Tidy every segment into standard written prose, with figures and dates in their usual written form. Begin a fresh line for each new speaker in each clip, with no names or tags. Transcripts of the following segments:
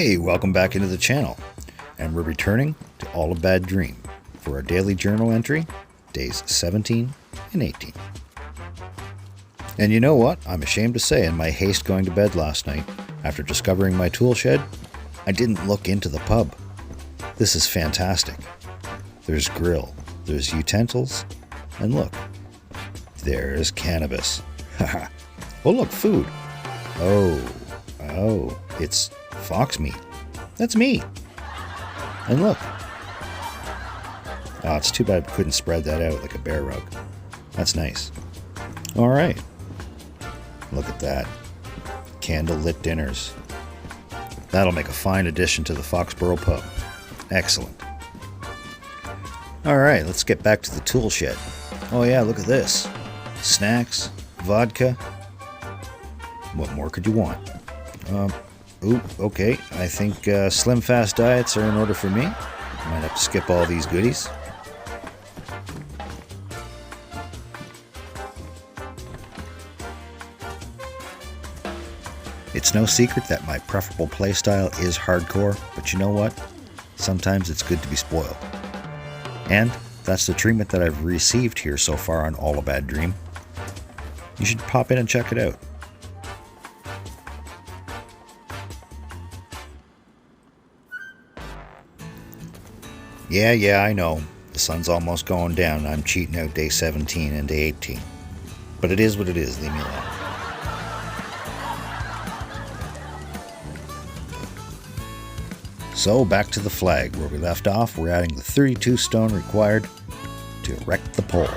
Hey, welcome back into the channel, and we're returning to All a Bad Dream for our daily journal entry, days 17 and 18. And you know what? I'm ashamed to say, in my haste going to bed last night, after discovering my tool shed, I didn't look into the pub. This is fantastic. There's grill, there's utensils, and look, there's cannabis. Haha. Oh look, food. Oh, it's fox meat. That's me. And look. Oh, it's too bad I couldn't spread that out like a bear rug. That's nice. All right. Look at that. Candle-lit dinners. That'll make a fine addition to the Foxborough pub. Excellent. All right, let's get back to the tool shed. Oh yeah, look at this. Snacks, vodka. What more could you want? Okay. I think slim fast diets are in order for me. Might have to skip all these goodies. It's no secret that my preferable playstyle is hardcore, but you know what? Sometimes it's good to be spoiled. And that's the treatment that I've received here so far on All a Bad Dream. You should pop in and check it out. Yeah, I know. The sun's almost going down and I'm cheating out day 17 and day 18. But it is what it is, leave me alone. So back to the flag. Where we left off, we're adding the 32 stone required to erect the pole.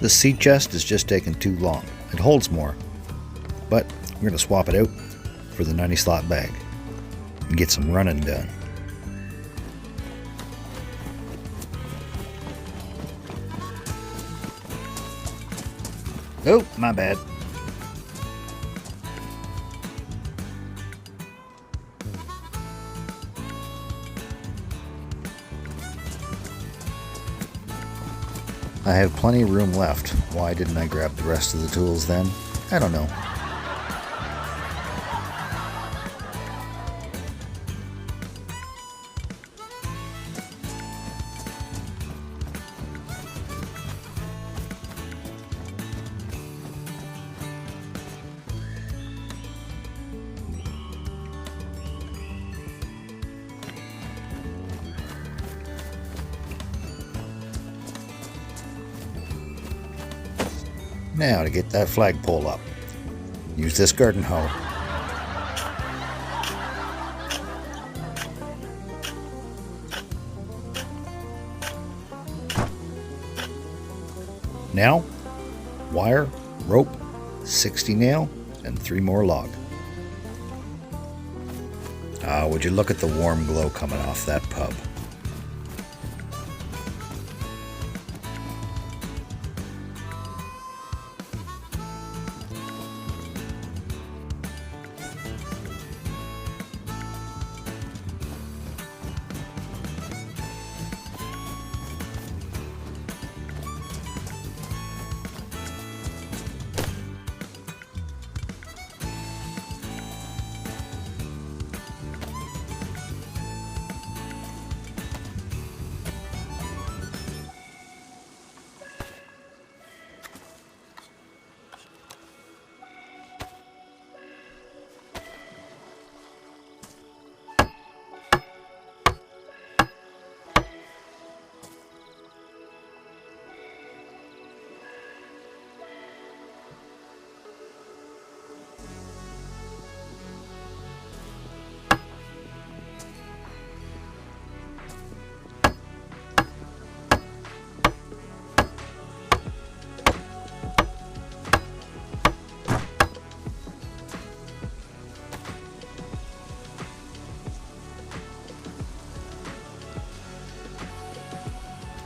The seat chest is just taking too long. It holds more, but we're going to swap it out for the 90 slot bag and get some running done. Oh, my bad. I have plenty of room left. Why didn't I grab the rest of the tools then? I don't know. Now to get that flagpole up. Use this garden hoe. Now, wire, rope, 60 nail, and 3 more log. Would you look at the warm glow coming off that pub?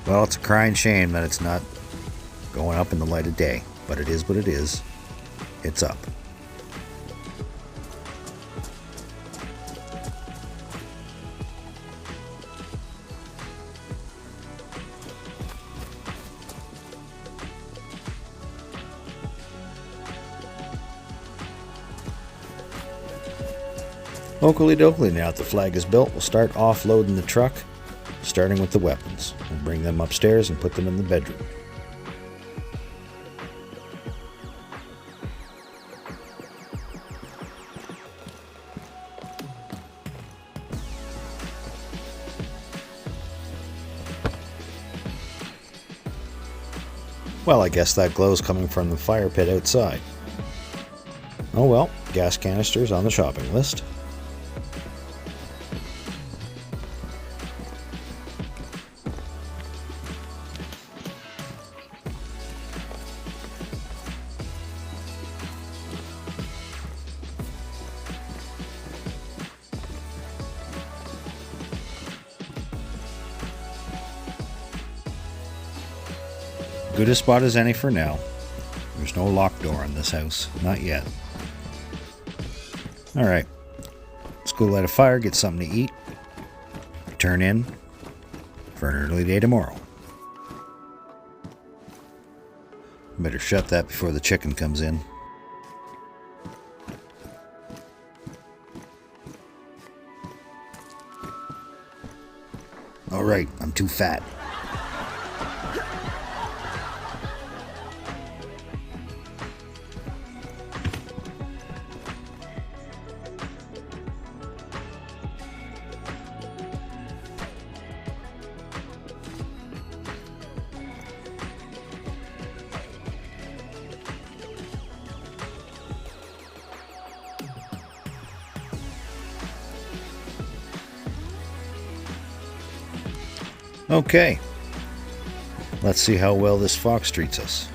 Well, it's a crying shame that it's not going up in the light of day, but it is what it is. It's up. Oakley dokley, now that the flag is built, we'll start offloading the truck, starting with the weapons. We'll bring them upstairs and put them in the bedroom. Well, I guess that glow's coming from the fire pit outside. Oh well, gas canisters on the shopping list. Good a spot as any for now. There's no locked door in this house. Not yet. Alright. Let's go light a fire, get something to eat. Return in for an early day tomorrow. Better shut that before the chicken comes in. Alright, I'm too fat. Okay, let's see how well this fox treats us.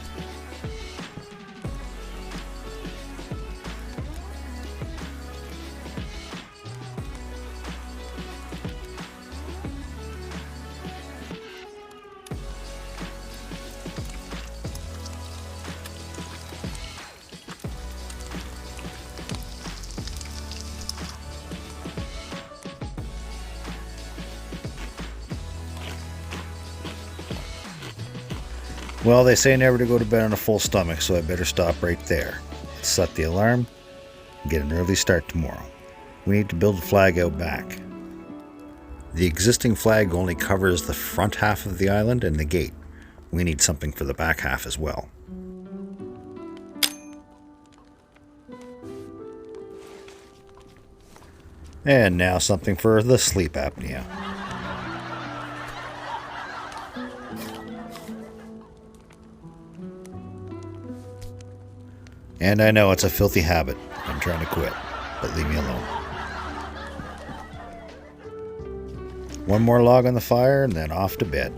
Well, they say never to go to bed on a full stomach, so I better stop right there. Set the alarm and get an early start tomorrow. We need to build a flag out back. The existing flag only covers the front half of the island and the gate. We need something for the back half as well. And now something for the sleep apnea. And I know it's a filthy habit. I'm trying to quit, but leave me alone. One more log on the fire and then off to bed.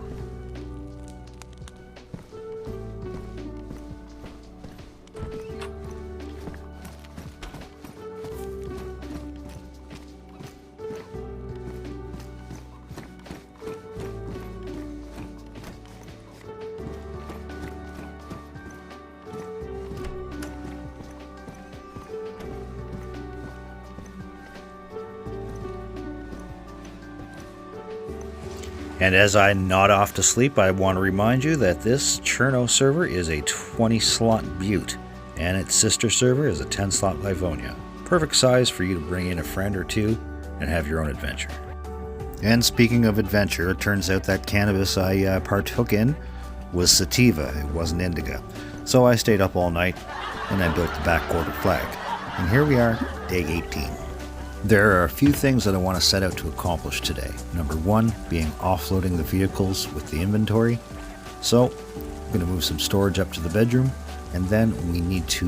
And as I nod off to sleep, I want to remind you that this Cherno server is a 20-slot Butte, and its sister server is a 10-slot Livonia. Perfect size for you to bring in a friend or two and have your own adventure. And speaking of adventure, it turns out that cannabis I partook in was sativa, it wasn't indica. So I stayed up all night, and I built the back quarter flag. And here we are, day 18. There are a few things that I want to set out to accomplish today. Number one being offloading the vehicles with the inventory. So I'm going to move some storage up to the bedroom, and then we need to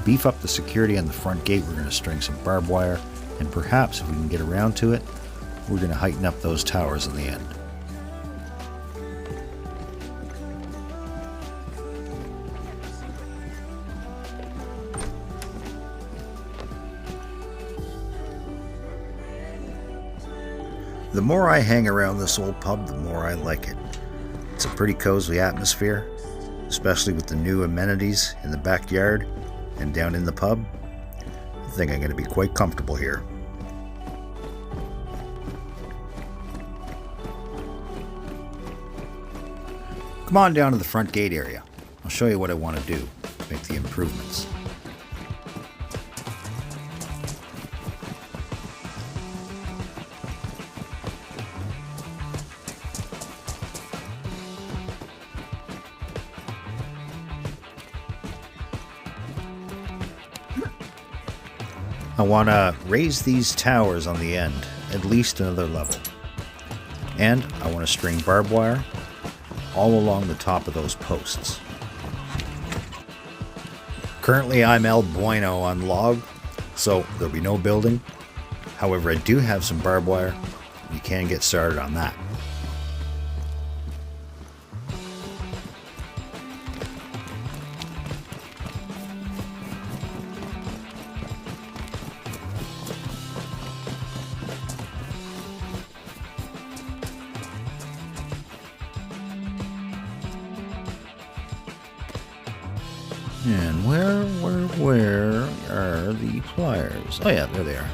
beef up the security on the front gate. We're going to string some barbed wire, and perhaps if we can get around to it, we're going to heighten up those towers in the end. The more I hang around this old pub, the more I like it. It's a pretty cozy atmosphere, especially with the new amenities in the backyard and down in the pub. I think I'm going to be quite comfortable here. Come on down to the front gate area. I'll show you what I want to do to make the improvements. I want to raise these towers on the end at least another level. And I want to string barbed wire all along the top of those posts. Currently I'm El Bueno on log, so there'll be no building. However, I do have some barbed wire. You can get started on that. And where are the pliers? Oh yeah, there they are.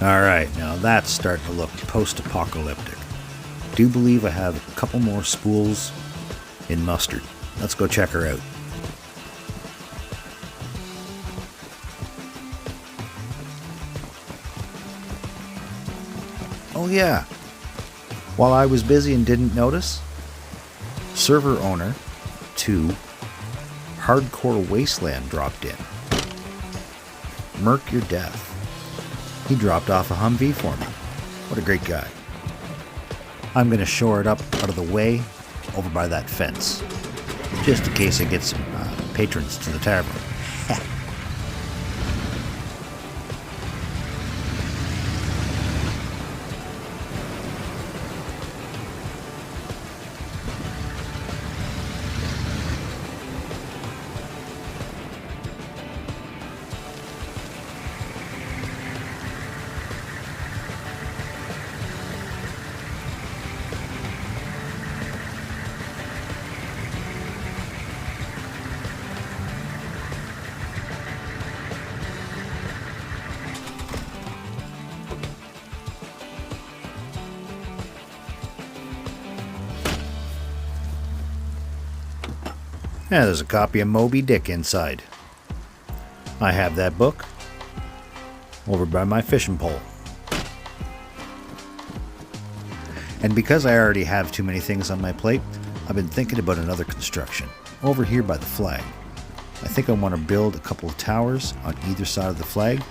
Alright, now that's starting to look post-apocalyptic. Do believe I have a couple more spools in mustard. Let's go check her out. Oh yeah, while I was busy and didn't notice, server owner 2 Hardcore Wastland dropped in. Merc your death. He dropped off a Humvee for me. What a great guy. I'm going to shore it up out of the way over by that fence, just in case I get some patrons to the tavern. Yeah, there's a copy of Moby Dick inside. I have that book over by my fishing pole. And because I already have too many things on my plate, I've been thinking about another construction over here by the flag. I think I want to build a couple of towers on either side of the flag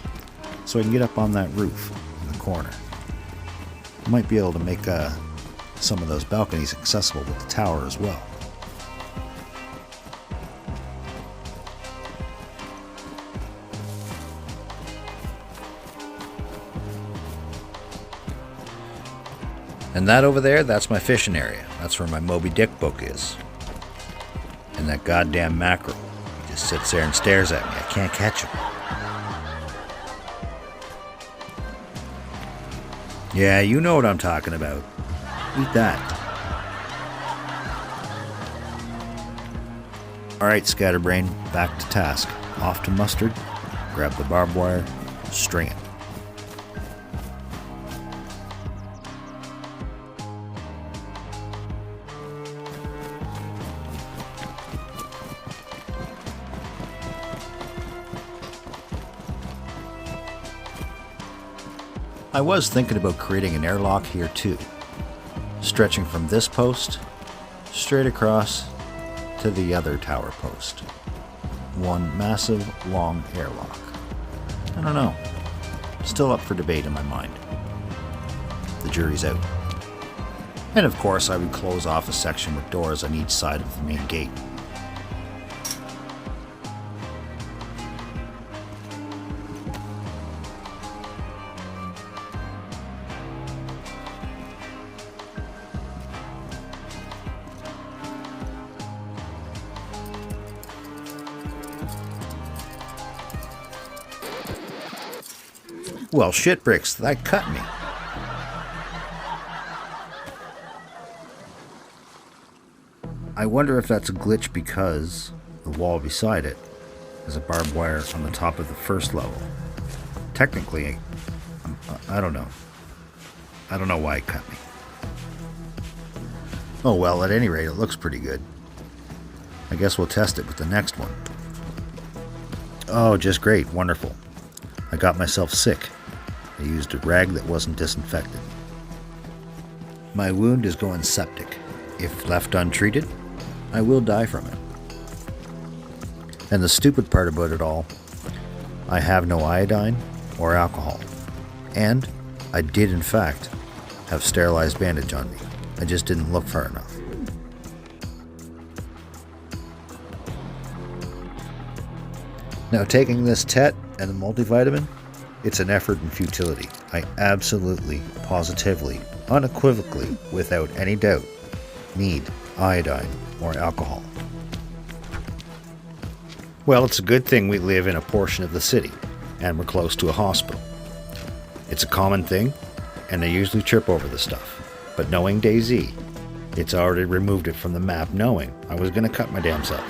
so I can get up on that roof in the corner. I might be able to make some of those balconies accessible with the tower as well. And that over there, that's my fishing area. That's where my Moby Dick book is. And that goddamn mackerel, he just sits there and stares at me. I can't catch him. Yeah, you know what I'm talking about. Eat that. Alright, Scatterbrain, back to task. Off to mustard, grab the barbed wire, string it. I was thinking about creating an airlock here too, stretching from this post straight across to the other tower post. One massive long airlock. I don't know. Still up for debate in my mind. The jury's out. And of course I would close off a section with doors on each side of the main gate. Well, shit bricks, that cut me. I wonder if that's a glitch because the wall beside it has a barbed wire on the top of the first level. Technically, I don't know. I don't know why it cut me. Oh well, at any rate, it looks pretty good. I guess we'll test it with the next one. Oh, just great, wonderful. I got myself sick. I used a rag that wasn't disinfected. My wound is going septic. If left untreated, I will die from it. And the stupid part about it all, I have no iodine or alcohol. And I did in fact have sterilized bandage on me. I just didn't look far enough. Now taking this TET and the multivitamin, it's an effort in futility. I absolutely, positively, unequivocally, without any doubt, need iodine or alcohol. Well, it's a good thing we live in a portion of the city, and we're close to a hospital. It's a common thing, and they usually trip over the stuff. But knowing Dayz, it's already removed it from the map knowing I was going to cut my damn self.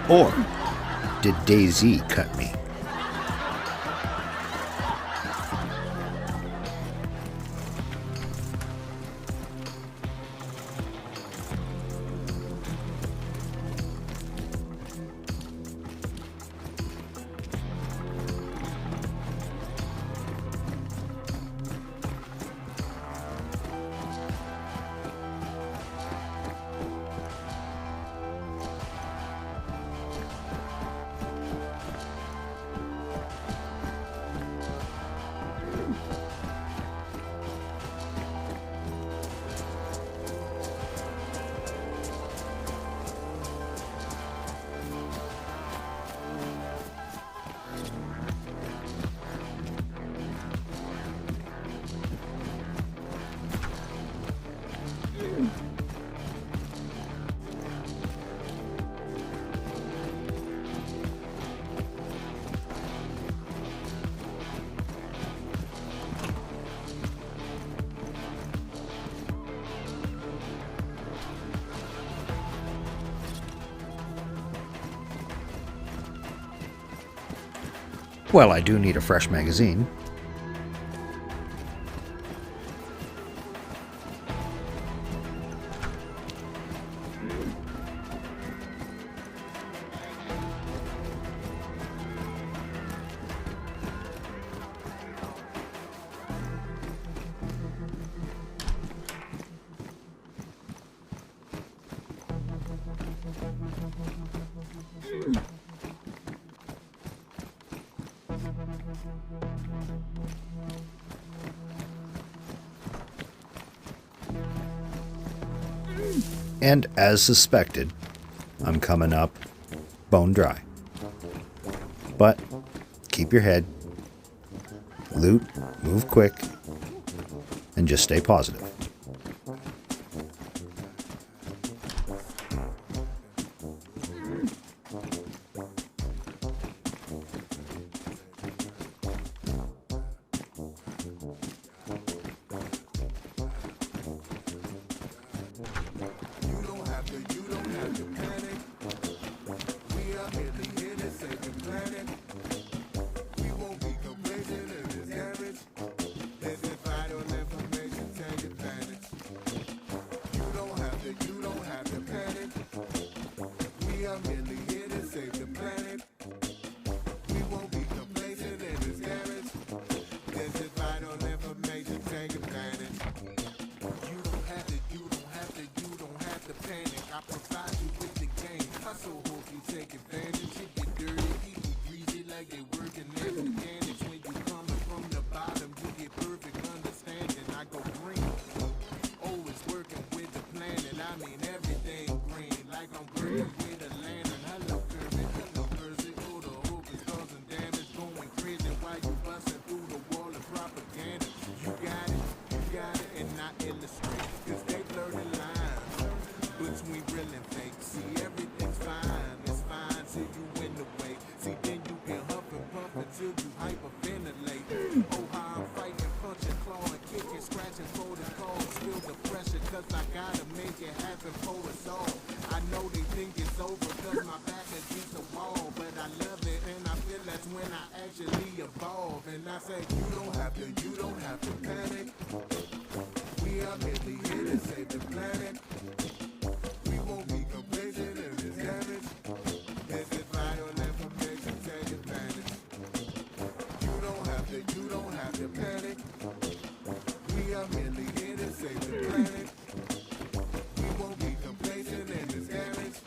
Or did Dayz cut me? Well, I do need a fresh magazine. And as suspected, I'm coming up bone dry. But keep your head, loot, move quick, and just stay positive.
take advantage. If you're dirty, people greasy like they working at mechanics. When you coming from the bottom, you get perfect understanding. I go green, always working with the planet. I mean everything green, like I'm working with a lantern. Hello Kirby, hello Percy, oh the hope is causing damage. Going crazy while you busting through the wall of propaganda. You got it, and I illustrate, cause they blur the lines between real and fake. See, everything's fine, it's fine till you in the way. See, then you can huff and puff until you hyperventilate. Oh, how I'm fighting, punching, clawing, kicking, scratching, folding calls. Feel the pressure, cause I gotta make it happen for us all. I know they think it's over, cause my back against the wall. But I love it, and I feel that's when I actually evolve. And I say, you don't have to panic. We are merely here to save the planet. We won't be complacent in this damage. This is vital information, take advantage. You don't have to panic. We are merely here to save the planet. We won't be complacent in this damage.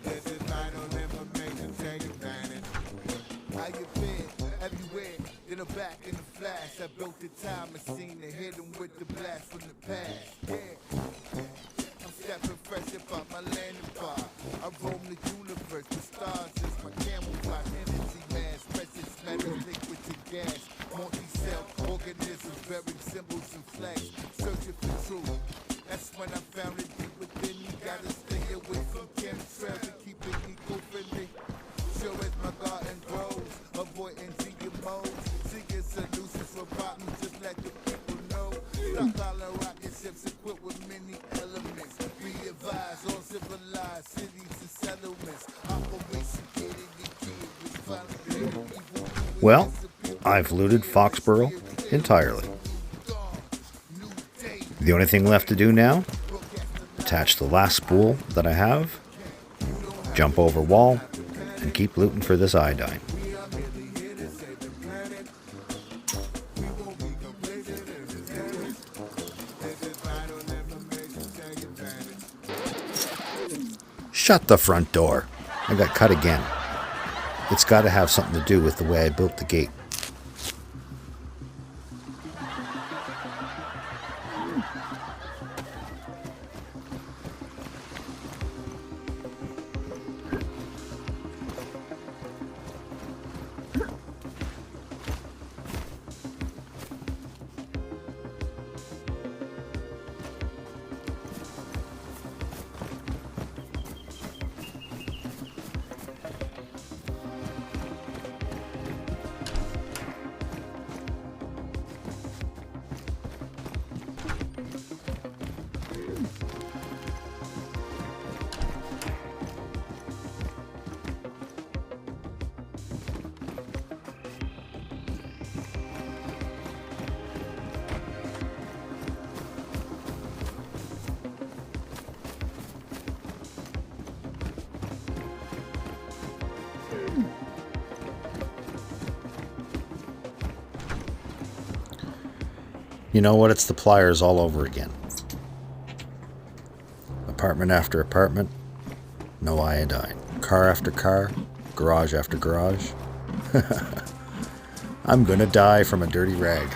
This is vital information, take advantage. How you been? Everywhere. In the back, in the flash, I built the time machine to hit them with the blast from the past. Yeah. I'm stepping fresh about my landing bar. I roam the universe, the stars is my camouflage energy mask. Precious metals, liquid to gas. Multi-cell organisms, buried symbols and flags. Searching for truth. That's when I found it deep within me. Gotta stay away from chemtrails and keep it eco-friendly. Sure as my garden grows, avoiding GMOs. Seeking solutions for problems, just let the people know. Stockpiling rocket ships equipped with many elements. Be advised, all civilized cities and settlements. Operation Get It, the kid was finally evil.
Well, I've looted Foxborough entirely. The only thing left to do now, attach the last spool that I have, jump over wall, and keep looting for this iodine. Shut the front door. I got cut again. It's got to have something to do with the way I built the gate. You know what? It's the pliers all over again. Apartment after apartment, no iodine. Car after car, garage after garage. I'm gonna die from a dirty rag.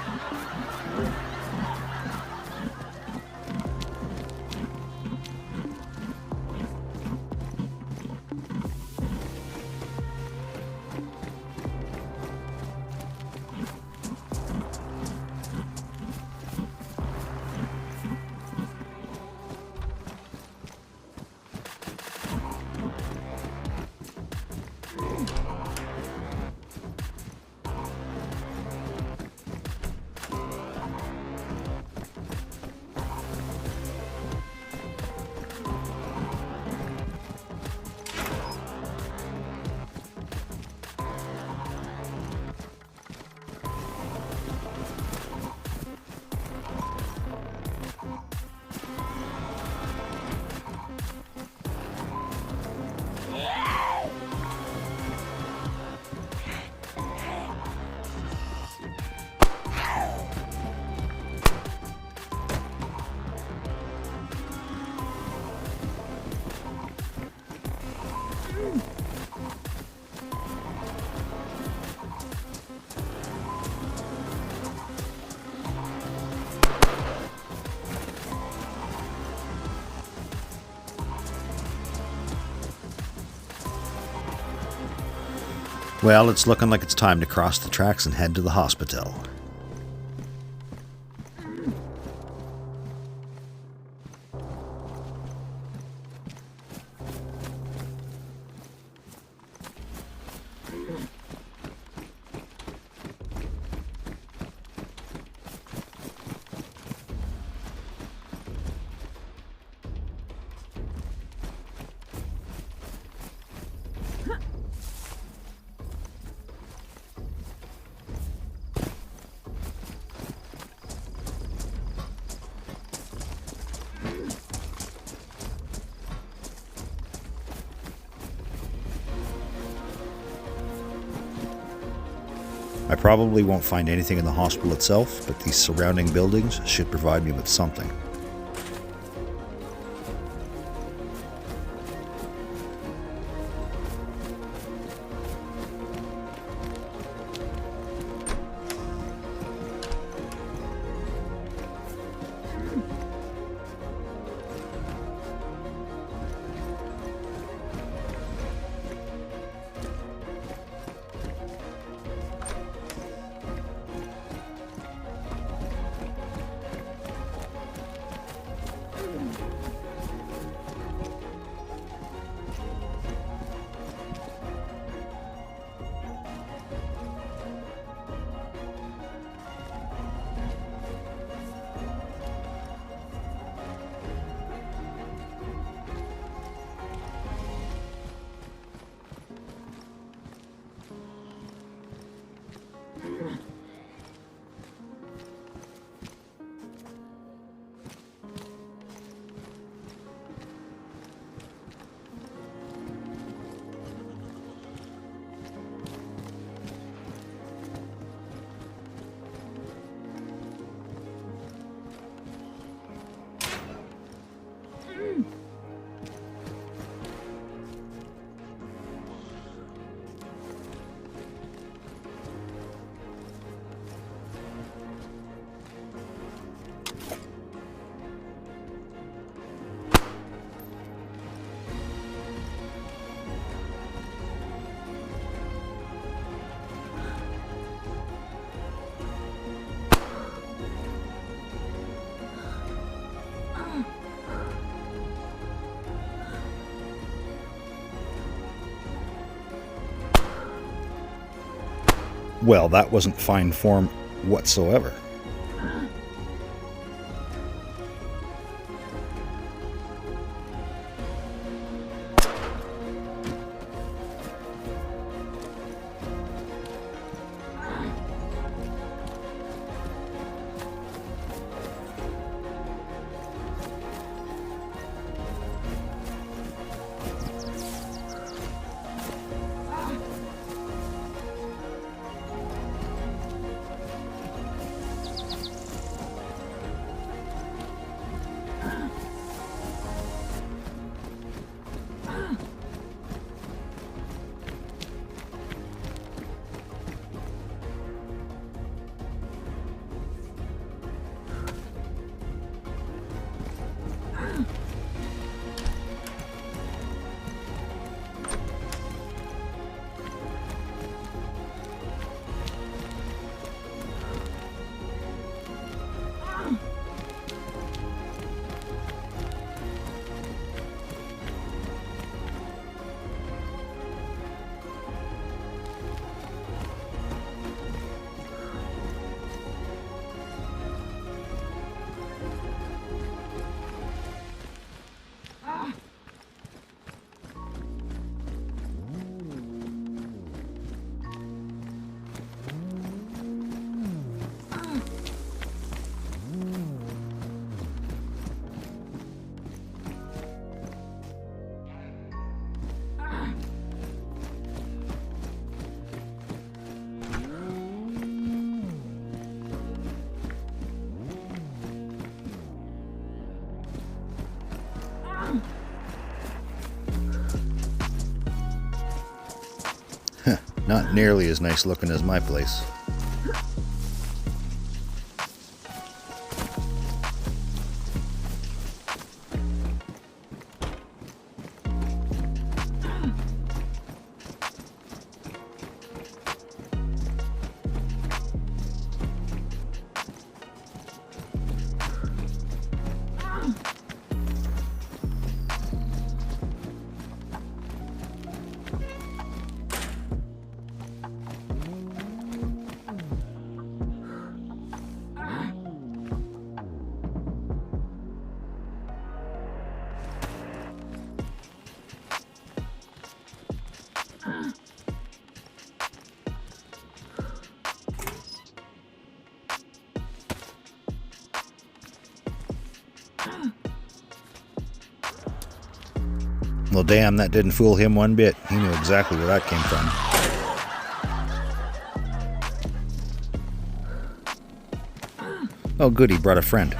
Well, it's looking like it's time to cross the tracks and head to the hospital. I probably won't find anything in the hospital itself, but these surrounding buildings should provide me with something. Well, that wasn't fine form whatsoever. Not nearly as nice looking as my place. Well, damn, that didn't fool him one bit. He knew exactly where that came from. Oh, good, he brought a friend.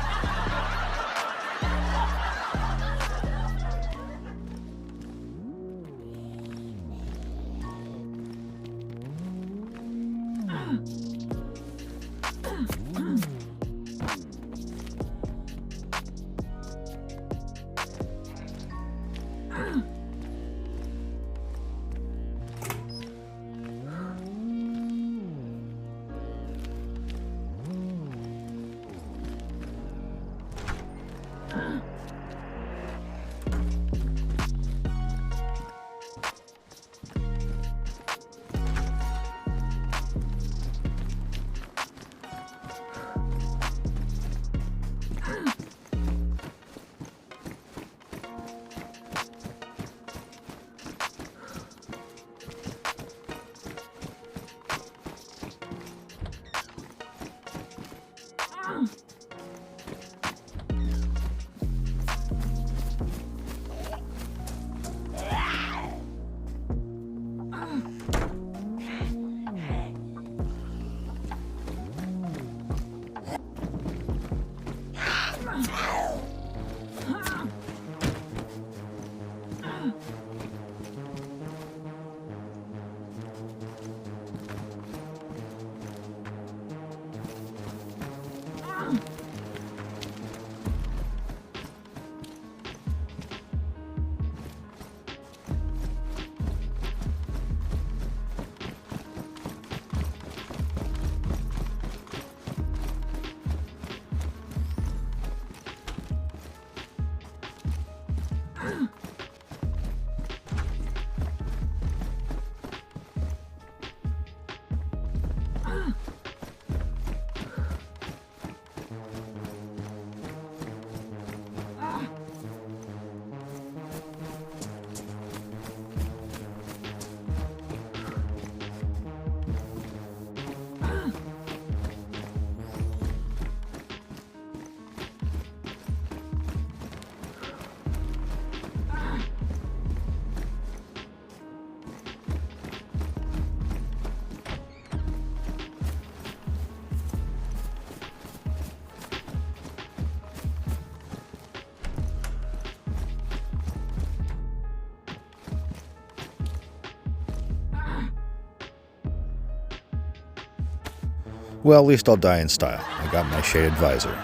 Well, at least I'll die in style. I got my shaded visor.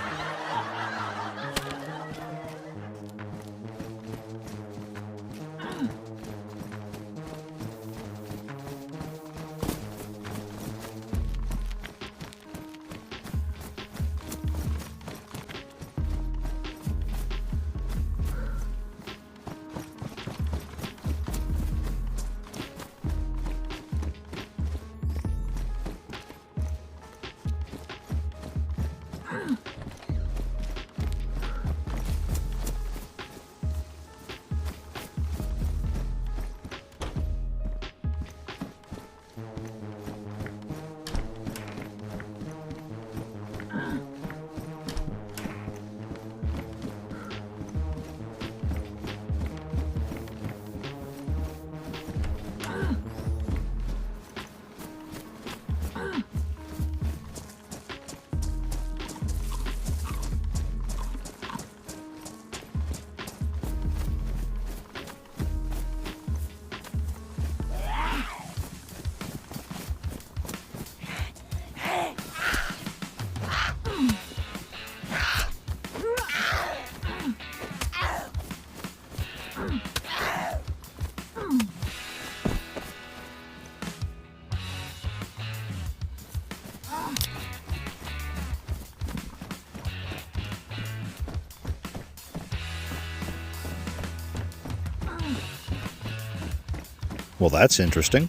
Well, that's interesting.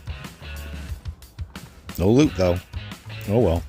No loot, though. Oh well.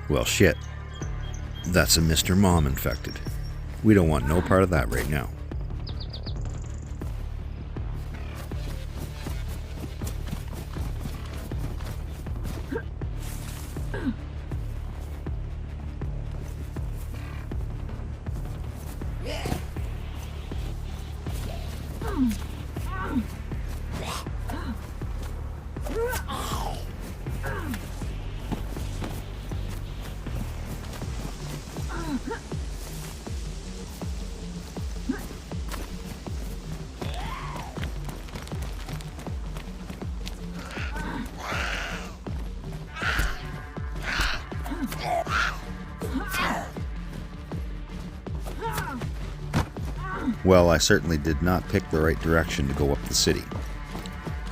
Well, shit. That's a Mr. Mom infected. We don't want no part of that right now. Well, I certainly did not pick the right direction to go up the city.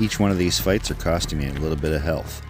Each one of these fights are costing me a little bit of health.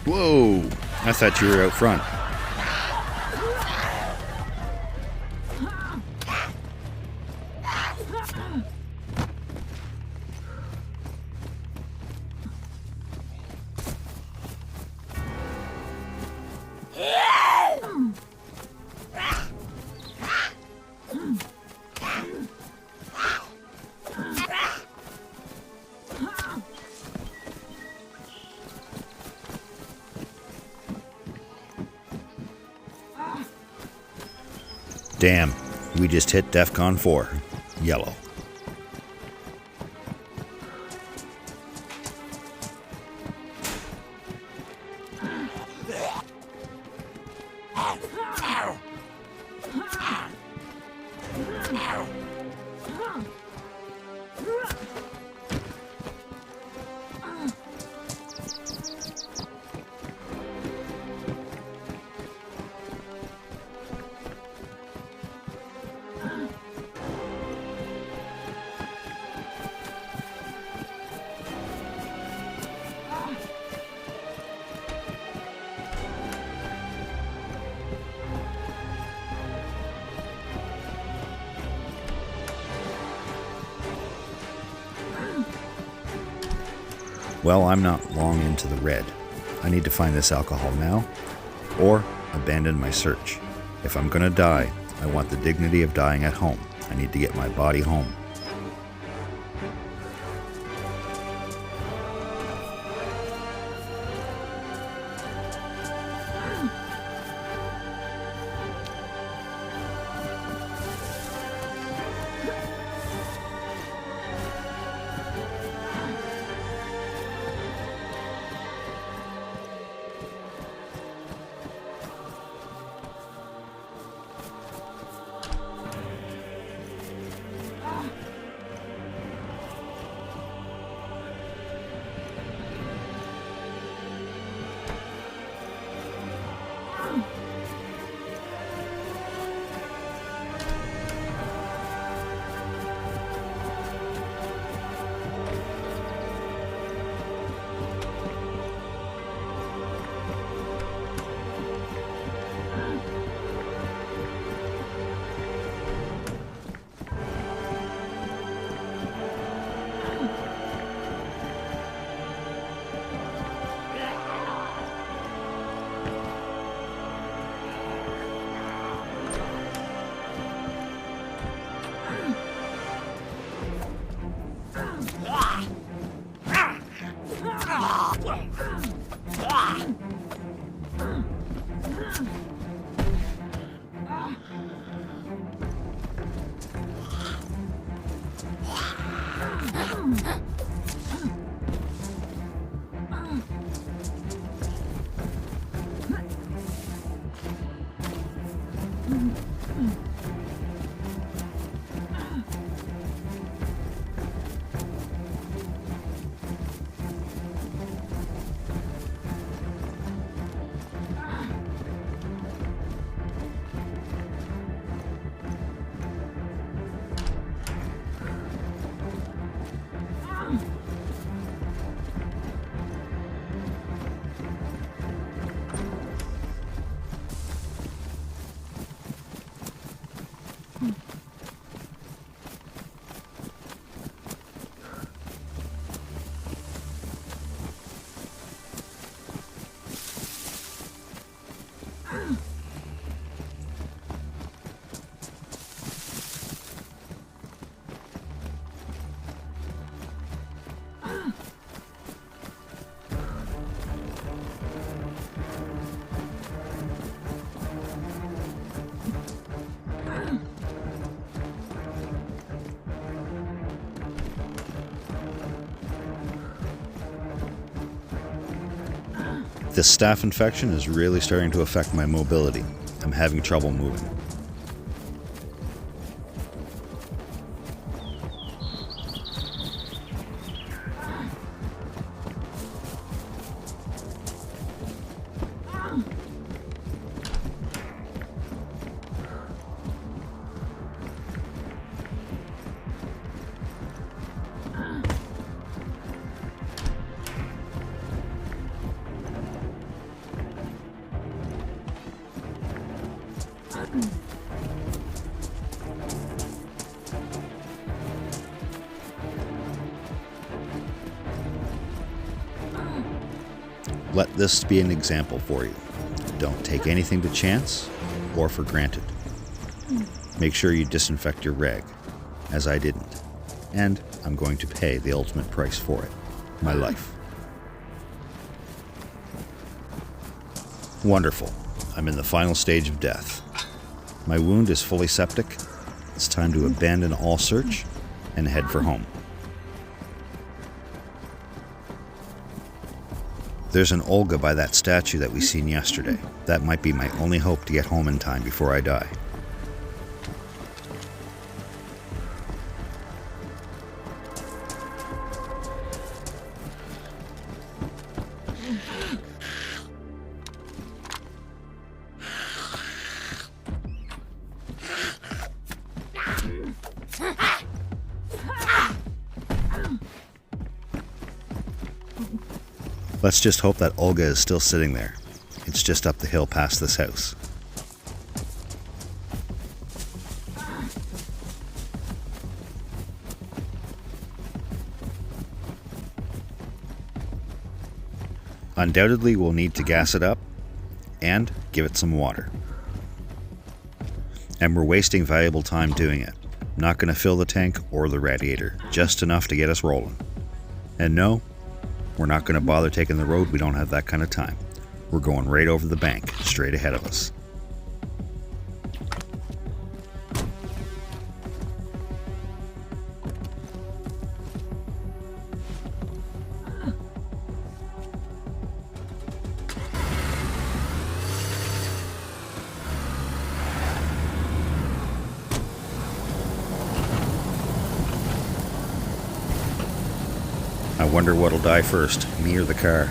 Whoa! I thought you were out front. Damn, we just hit DEFCON 4. Yellow. Well, I'm not long into the red. I need to find this alcohol now, or abandon my search. If I'm gonna die, I want the dignity of dying at home. I need to get my body home. This staph infection is really starting to affect my mobility. I'm having trouble moving. Let this be an example for you. Don't take anything to chance or for granted. Make sure you disinfect your rag, as I didn't. And I'm going to pay the ultimate price for it, my life. Wonderful. I'm in the final stage of death. My wound is fully septic. It's time to abandon all search and head for home. There's an Olga by that statue that we seen yesterday. That might be my only hope to get home in time before I die. Let's just hope that Olga is still sitting there. It's just up the hill past this house. Undoubtedly, we'll need to gas it up and give it some water. And we're wasting valuable time doing it. Not going to fill the tank or the radiator, just enough to get us rolling. And no, we're not going to bother taking the road. We don't have that kind of time. We're going right over the bank, straight ahead of us. I wonder what'll die first, me or the car.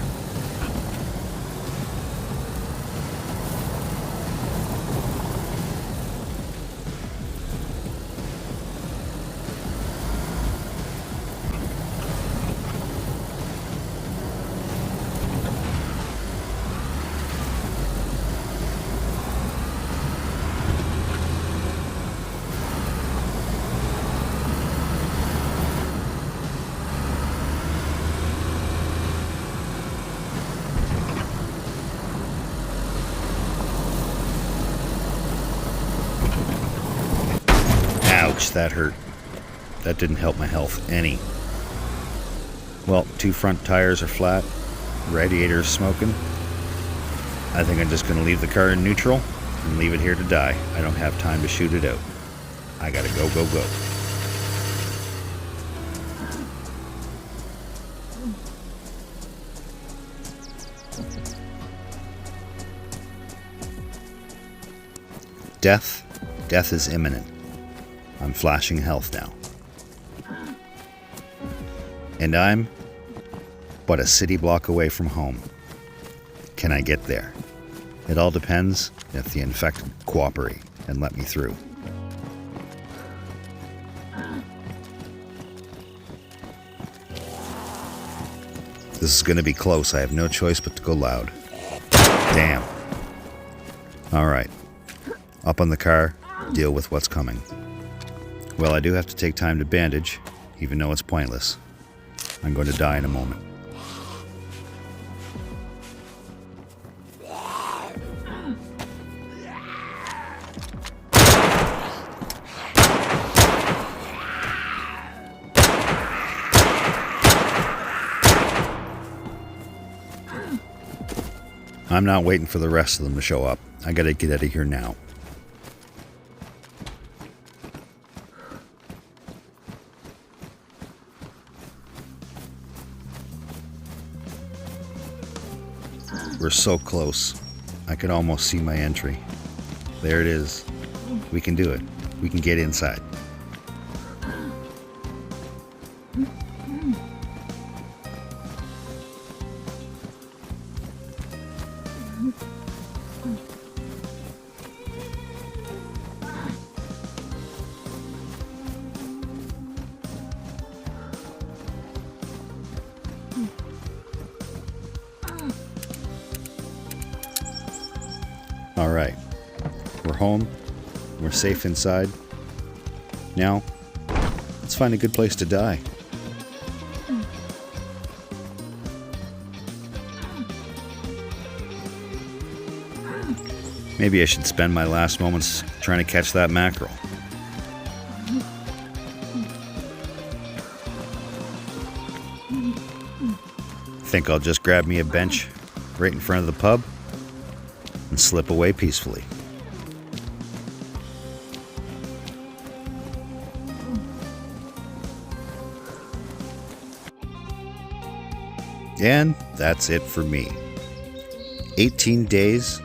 Ouch, that hurt. That didn't help my health any. Well, 2 front tires are flat, radiator's smoking. I think I'm just going to leave the car in neutral and leave it here to die. I don't have time to shoot it out. I gotta go, go, go. Death is imminent. I'm flashing health now. And I'm but a city block away from home. Can I get there? It all depends if the infected cooperate and let me through. This is going to be close. I have no choice but to go loud. Damn. All right. Up on the car, deal with what's coming. Well, I do have to take time to bandage, even though it's pointless. I'm going to die in a moment. I'm not waiting for the rest of them to show up. I gotta get out of here now. We're so close. I could almost see my entry. There it is. We can do it. We can get inside. All right, we're home We're safe inside. Now, let's find a good place to die. Maybe I should spend my last moments trying to catch that mackerel. Think I'll just grab me a bench right in front of the pub and slip away peacefully. And that's it for me. 18 days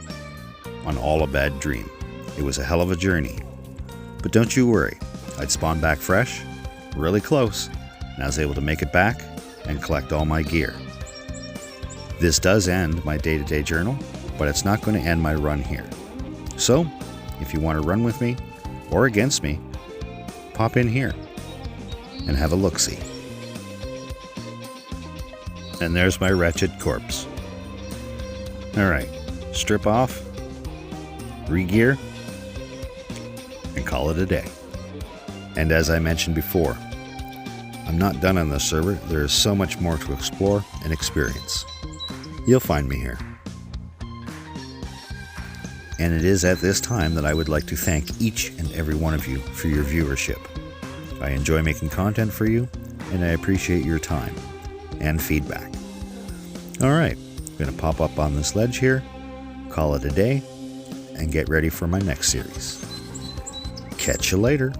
on All a Bad Dream. It was a hell of a journey. But don't you worry, I'd spawn back fresh, really close, and I was able to make it back and collect all my gear. This does end my day-to-day journal, but it's not going to end my run here. So, if you want to run with me, or against me, pop in here and have a look-see. And there's my wretched corpse. Alright, strip off, re-gear, and call it a day. And as I mentioned before, I'm not done on this server. There is so much more to explore and experience. You'll find me here. And it is at this time that I would like to thank each and every one of you for your viewership. I enjoy making content for you, and I appreciate your time and feedback. Alright, I'm going to pop up on this ledge here, call it a day, and get ready for my next series. Catch you later.